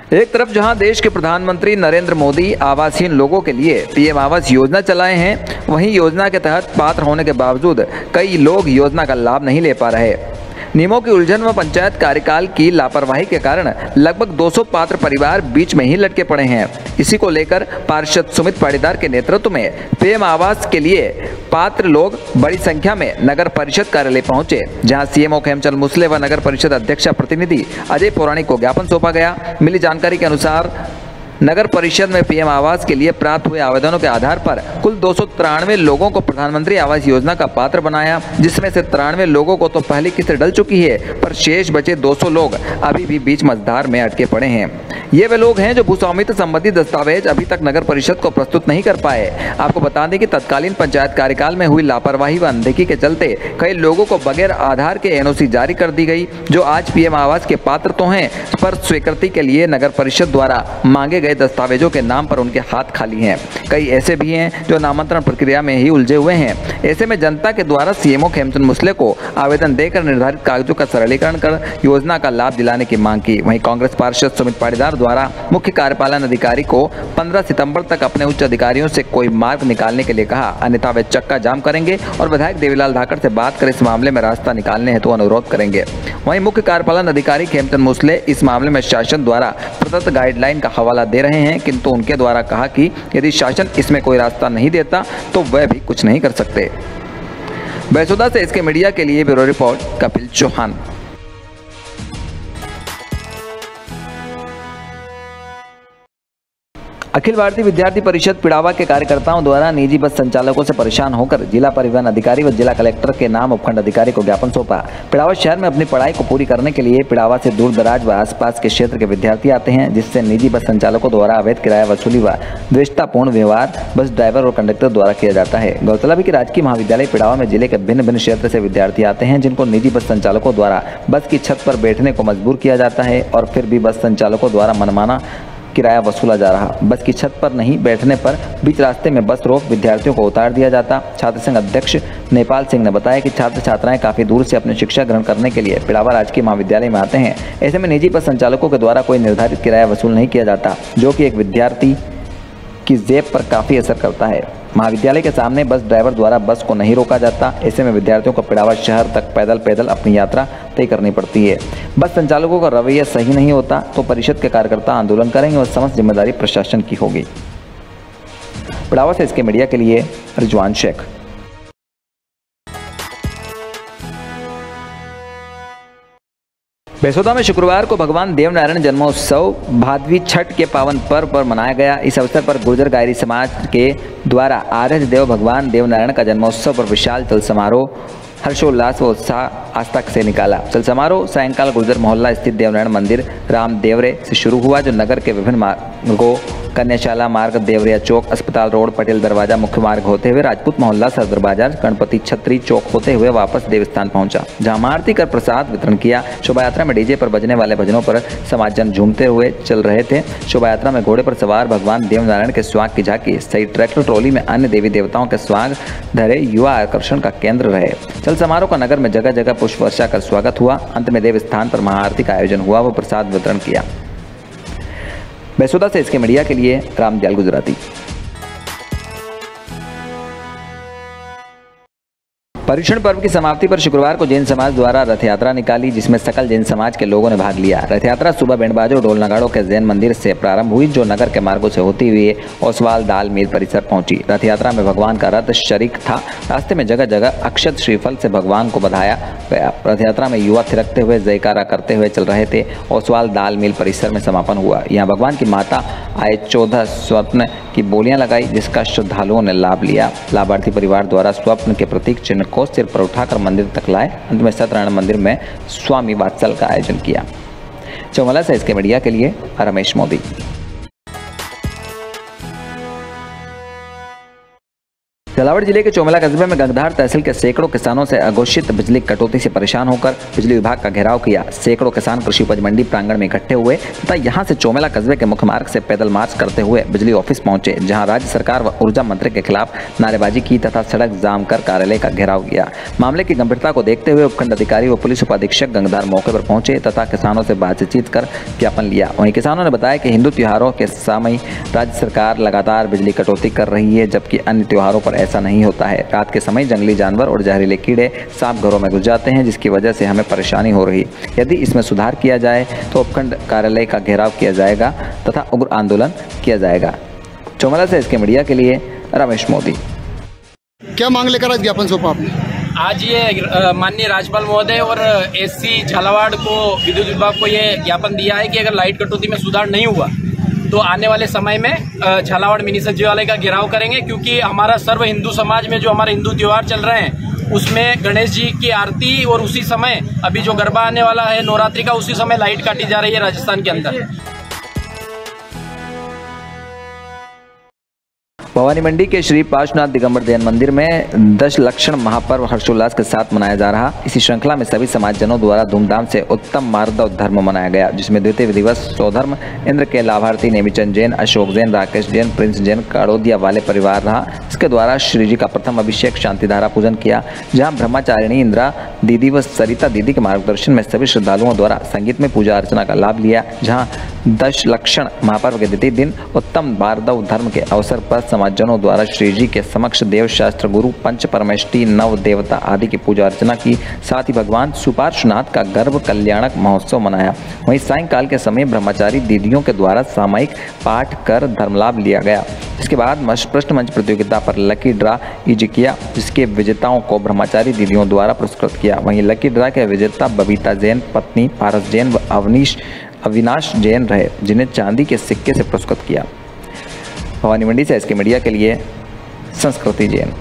एक तरफ जहां देश के प्रधानमंत्री नरेंद्र मोदी आवासहीन लोगों के लिए पीएम आवास योजना चलाए हैं, वहीं योजना के तहत पात्र होने के बावजूद कई लोग योजना का लाभ नहीं ले पा रहे। नियमों की उलझन व पंचायत कार्यकाल की लापरवाही के कारण लगभग 200 पात्र परिवार बीच में ही लटके पड़े हैं। इसी को लेकर पार्षद सुमित पाटीदार के नेतृत्व में पीएम आवास के लिए पात्र लोग बड़ी संख्या में नगर परिषद कार्यालय पहुंचे, जहां सीएमओ खेमचंद मुसले व नगर परिषद अध्यक्ष प्रतिनिधि अजय पौराणिक को ज्ञापन सौंपा गया। मिली जानकारी के अनुसार नगर परिषद में पीएम आवास के लिए प्राप्त हुए आवेदनों के आधार पर कुल 293 लोगों को प्रधानमंत्री आवास योजना का पात्र बनाया, जिसमें से 93 लोगों को तो पहली किस्त डल चुकी है, पर शेष बचे 200 लोग अभी भी बीच मझधार में अटके पड़े हैं। ये वे लोग हैं जो भूस्वामित्व संबंधी दस्तावेज अभी तक नगर परिषद को प्रस्तुत नहीं कर पाए। आपको बता दें कि तत्कालीन पंचायत कार्यकाल में हुई लापरवाही व अनदेखी के चलते कई लोगों को बगैर आधार के एनओसी जारी कर दी गई, जो आज पीएम आवास के पात्र तो हैं, पर स्वीकृति के लिए नगर परिषद द्वारा मांगे गए दस्तावेजों के नाम पर उनके हाथ खाली हैं। कई ऐसे भी हैं जो नामांतरण प्रक्रिया में ही उलझे हुए हैं। ऐसे में जनता के द्वारा सीएमओ खेमचंद मुसले को आवेदन देकर निर्धारित कागजों का सरलीकरण कर योजना का लाभ दिलाने की मांग की। वहीं कांग्रेस पार्षद सुमित पाटीदार द्वारा मुख्य कार्यपालन अधिकारी को 15 सितंबर तक अपने उच्च अधिकारियों से कोई मार्ग निकालने के लिए कहा, अन्यथा वे चक्का जाम करेंगे और विधायक देवीलाल धाकड़ से बात कर इस मामले में रास्ता निकालने हेतु अनुरोध करेंगे। वहीं मुख्य कार्यपालन अधिकारी खेमचंद मुसले इस मामले में शासन द्वारा प्रदत्त गाइडलाइन का हवाला दे रहे हैं, किंतु उनके द्वारा कहा कि यदि शासन इसमें कोई रास्ता नहीं देता तो वह भी कुछ नहीं कर सकते। बैसोदा से इसके मीडिया के लिए ब्यूरो रिपोर्ट कपिल चौहान। अखिल भारतीय विद्यार्थी परिषद पिड़ावा के कार्यकर्ताओं द्वारा निजी बस संचालकों से परेशान होकर जिला परिवहन अधिकारी व जिला कलेक्टर के नाम उपखंड अधिकारी को ज्ञापन सौंपा। पिड़ावा शहर में अपनी पढ़ाई को पूरी करने के लिए पिड़ावा से दूर दराज व आसपास के क्षेत्र के विद्यार्थी आते हैं, जिससे निजी बस संचालकों द्वारा अवैध किराया वसूली व द्वेषतापूर्ण व्यवहार बस ड्राइवर और कंडक्टर द्वारा किया जाता है। गौरतलब है कि राजकीय महाविद्यालय पिड़ावा में जिले के भिन्न भिन्न क्षेत्र से विद्यार्थी आते हैं, जिनको निजी बस संचालकों द्वारा बस की छत पर बैठने को मजबूर किया जाता है और फिर भी बस संचालकों द्वारा मनमाना किराया वसूला जा रहा। बस की छत पर नहीं बैठने पर बीच रास्ते में बस रोक विद्यार्थियों को उतार दिया जाता। छात्र संघ अध्यक्ष नेपाल सिंह ने बताया कि छात्र छात्राएं काफी दूर से अपनी शिक्षा ग्रहण करने के लिए पिड़ावा राजकीय महाविद्यालय में आते हैं। ऐसे में निजी बस संचालकों के द्वारा कोई निर्धारित किराया वसूल नहीं किया जाता, जो कि एक विद्यार्थी की जेब पर काफ़ी असर करता है। महाविद्यालय के सामने बस ड्राइवर द्वारा बस को नहीं रोका जाता। ऐसे में विद्यार्थियों को पिड़ावा शहर तक पैदल अपनी यात्रा तय करनी पड़ती है। बस संचालकों का रवैया सही नहीं होता तो परिषद के कार्यकर्ता आंदोलन करेंगे और समस्त जिम्मेदारी प्रशासन की होगी। पिड़ावा से इसके मीडिया के लिए रिजवान शेख। बैसोदा में शुक्रवार को भगवान देवनारायण जन्मोत्सव भादवी छठ के पावन पर्व पर मनाया गया। इस अवसर पर गुर्जर गायरी समाज के द्वारा आराध्य देव भगवान देवनारायण का जन्मोत्सव पर विशाल चल समारोह हर्षोल्लास व उत्साह आज तक से निकाला। चल समारोह सायंकाल गुर्जर मोहल्ला स्थित देवनारायण मंदिर राम देवरे से शुरू हुआ, जो नगर के विभिन्न मार्गों कन्याशाला मार्ग, देवरिया चौक, अस्पताल रोड, पटेल दरवाजा मुख्य मार्ग होते हुए राजपूत मोहल्ला, सदर बाजार, गणपति छत्री चौक होते हुए वापस देवस्थान पहुंचा, जहां आरती कर प्रसाद वितरण किया। शोभा यात्रा में डीजे पर बजने वाले भजनों पर समाजजन झूमते हुए चल रहे थे। शोभा यात्रा में घोड़े पर सवार भगवान देवनारायण के स्वाग की झांकी सहित ट्रैक्टर ट्रॉली में अन्य देवी देवताओं के स्वाग धरे युवा आकर्षण का केंद्र रहे। चल समारोह का नगर में जगह जगह पुष्प वर्षा कर स्वागत हुआ। अंत में देवस्थान पर महाआरती का आयोजन हुआ व प्रसाद वितरण किया। बैसोदा से इसके मीडिया के लिए रामदयाल गुजराती। पर्युषण पर्व की समाप्ति पर शुक्रवार को जैन समाज द्वारा रथ यात्रा निकाली, जिसमें सकल जैन समाज के लोगों ने भाग लिया। रथ यात्रा सुबह बैंडबाजों ढोल नगाड़ों के जैन मंदिर से प्रारंभ हुई, जो नगर के मार्गों से होती हुई ओसवाल दाल मील परिसर पहुंची। रथ यात्रा में भगवान का रथ शरीक था। रास्ते में जगह जगह अक्षत श्रीफल से भगवान को बधाया गया। रथ यात्रा में युवा थिरकते हुए जयकारा करते हुए चल रहे थे। ओसवाल दाल मील परिसर में समापन हुआ। यहाँ भगवान की माता आए 14 स्वप्न की बोलियां लगाई, जिसका श्रद्धालुओं ने लाभ लिया। लाभार्थी परिवार द्वारा स्वप्न के प्रतीक चिन्ह को सिर पर उठाकर मंदिर तक लाए। अंत में सत्यनारायण मंदिर में स्वामी वात्सल का आयोजन किया। चौमला से इसके मीडिया के लिए रमेश मोदी। झालावाड़ जिले के चोमेला कस्बे में गंगधार तहसील के सैकड़ों किसानों से अघोषित बिजली कटौती से परेशान होकर बिजली विभाग का घेराव किया। सैकड़ों किसान कृषि उपज मंडी प्रांगण में इकट्ठे हुए तथा यहां से चोमेला कस्बे के मुख्य मार्ग से पैदल मार्च करते हुए बिजली ऑफिस पहुंचे, जहां राज्य सरकार व ऊर्जा मंत्री के खिलाफ नारेबाजी की तथा सड़क जाम कर कार्यालय का घेराव किया। मामले की गंभीरता को देखते हुए उपखंड अधिकारी व पुलिस उपाधीक्षक गंगधार मौके पर पहुंचे तथा किसानों से बातचीत कर ज्ञापन लिया। वहीं किसानों ने बताया कि हिंदू त्योहारों के समय राज्य सरकार लगातार बिजली कटौती कर रही है, जबकि अन्य त्योहारों पर ऐसा नहीं होता है। रात के समय जंगली जानवर और जहरीले कीड़े सांप घरों में घुस जाते हैं, जिसकी वजह से हमें परेशानी हो रही। यदि इसमें सुधार किया जाए तो उपखंड कार्यालय का घेराव किया जाएगा तथा उग्र आंदोलन किया जाएगा। चोमेला से इसके मीडिया के लिए रमेश मोदी। क्या मांग लेकर आज ज्ञापन सौंपा आपने? आज ये माननीय राज्यपाल महोदय और एससी झालावाड़ को विद्युत विभाग को ये ज्ञापन दिया है कि अगर लाइट कटौती में सुधार नहीं हुआ तो आने वाले समय में झालावाड़ मिनी सचिवालय का घेराव करेंगे, क्योंकि हमारा सर्व हिंदू समाज में जो हमारे हिंदू त्योहार चल रहे हैं उसमें गणेश जी की आरती और उसी समय अभी जो गरबा आने वाला है नवरात्रि का, उसी समय लाइट काटी जा रही है राजस्थान के अंदर। भवानी मंडी के श्री पार्श्वनाथ दिगंबर जैन मंदिर में दशलक्षण महापर्व हर्षोल्लास के साथ मनाया जा रहा। इसी श्रृंखला में सभी समाजजनों द्वारा धूमधाम से उत्तम मार्दव धर्म मनाया गया, जिसमें द्वितीय दिवस स्वधर्म इंद्र के लाभार्थी नेमीचंद जैन, अशोक जैन, राकेश जैन, प्रिंस जैन काड़ोदिया वाले परिवार रहा। इसके द्वारा श्री जी का प्रथम अभिषेक शांतिधारा पूजन किया, जहाँ ब्रह्मचारिणी इंदिरा दीदी व सरिता दीदी के मार्गदर्शन में सभी श्रद्धालुओं द्वारा संगीत में पूजा अर्चना का लाभ लिया। जहाँ दशलक्षण महापर्व के द्वितीय दिन उत्तम मार्दव धर्म के अवसर पर समाजजनों द्वारा श्री जी के समक्ष देव शास्त्र गुरु पंच परमेष्टि नव देवता आदि की पूजा अर्चना की, साथ ही भगवान सुपार्श्वनाथ का गर्भ कल्याणक महोत्सव मनाया। वहीं सायंकाल के समय ब्रह्मचारी दीदियों के द्वारा सामूहिक पाठ कर धर्मलाभ लिया गया। इसके बाद प्रश्न मंच प्रतियोगिता पर लकी ड्रा ईज किया, जिसके विजेताओं को ब्रह्मचारी दीदियों द्वारा पुरस्कृत किया। वहीं लकी ड्रा के विजेता बबीता जैन, पत्नी पारस जैन व अविनाश जैन रहे, जिन्हें चांदी के सिक्के से पुरस्कृत किया। भवानी मंडी से इसके मीडिया के लिए संस्कृति जैन।